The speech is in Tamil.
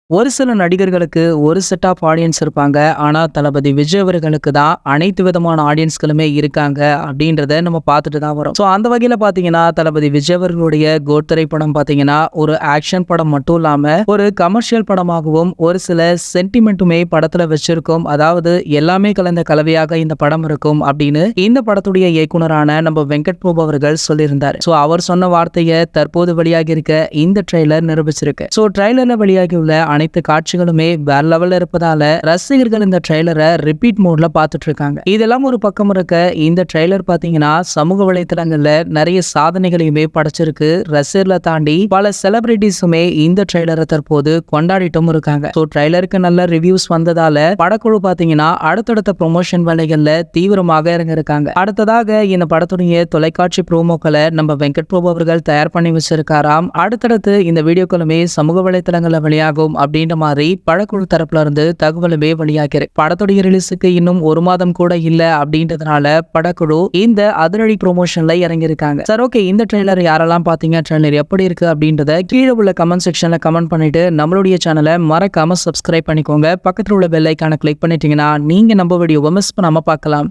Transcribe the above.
ஒரு சில நடிகர்களுக்கு ஒரு செட் ஆஃப் ஆடியன்ஸ் இருப்பாங்க. ஆனா, தளபதி விஜய் அவர்களுக்கு தான் அனைத்து விதமான ஆடியன்ஸ்களுமே இருக்காங்க அப்படின்றத நம்ம பார்த்துட்டு தான் வரோம். ஸோ அந்த வகையில பார்த்தீங்கன்னா, தளபதி விஜய் அவர்களுடைய கோட் திரைப்படம் பார்த்தீங்கன்னா, ஒரு ஆக்ஷன் படம் மட்டும் இல்லாம, ஒரு கமர்ஷியல் படமாகவும், ஒரு சில சென்டிமெண்ட்டுமே படத்துல வச்சிருக்கும். அதாவது எல்லாமே கலந்த கலவையாக இந்த படம் இருக்கும் அப்படின்னு இந்த படத்துடைய இயக்குனரான நம்ம வெங்கட் பிரபு அவர்கள் சொல்லியிருந்தார். ஸோ அவர் சொன்ன வார்த்தையை தற்போது வெளியாகி இருக்க இந்த ட்ரெய்லர் நிரூபிச்சிருக்கு. ஸோ ட்ரெய்லர்ல வெளியாகியுள்ள அனைத்து காட்சிகளுமே வேற லெவல்ல இருப்பதால ரசிகர்கள் இந்த ட்ரெய்லரை ரிப்பீட் மோட்ல பார்த்துட்டு இருக்காங்க. இதெல்லாம் ஒரு பக்கம் இருக்க, இந்த ட்ரெய்லர் பாத்தீங்கன்னா சமூக வலைத்தளங்கள்ல நிறைய சாதனைகளையுமே படைச்சிருக்கு. ரசிகர்களை தாண்டி பல செலிபிரிட்டிஸுமே இந்த ட்ரெய்லரை தற்போது கொண்டாடிட்டும் இருக்காங்க. ஸோ ட்ரெய்லருக்கு நல்ல ரிவ்யூஸ் வந்ததால படக்குழு பாத்தீங்கன்னா அடுத்தடுத்த ப்ரொமோஷன் வேலைகள்ல தீவிரமாக இறங்கிருக்காங்க. அடுத்ததாக இந்த படத்துடைய தொலைக்காட்சி ப்ரோமோக்களை நம்ம வெங்கட் பிரபு அவர்கள் தயார் பண்ணி வச்சிருக்காராம். அடுத்தடுத்து இந்த வீடியோக்களுமே சமூக வலைத்தளங்கள்ல வெளியாகும் அப்படின்ற மாதிரி படக்குழு தரப்புல இருந்து தகவலுமே வெளியாகிருக்கு. படத்துடைய ரிலீஸுக்கு இன்னும் ஒரு மாதம் கூட இல்ல அப்படின்றதுனால படக்குழு இந்த அதிரடி ப்ரொமோஷன்ல இறங்கியிருக்காங்க. சரி, ஓகே, இந்த ட்ரெய்லர் யாரெல்லாம் பாத்தீங்க, ட்ரெய்லர் எப்படி இருக்கு அப்படின்றத கீழே உள்ள கமெண்ட் செக்ஷன்ல கமெண்ட் பண்ணிட்டு நம்மளுடைய சேனலை மறக்காம சப்ஸ்கிரைப் பண்ணிக்கோங்க. பக்கத்துல உள்ள பெல் ஐகானை கிளிக் பண்ணிட்டீங்கன்னா நீங்க நம்ம வீடியோவை மிஸ் பண்ணாம பார்க்கலாம்.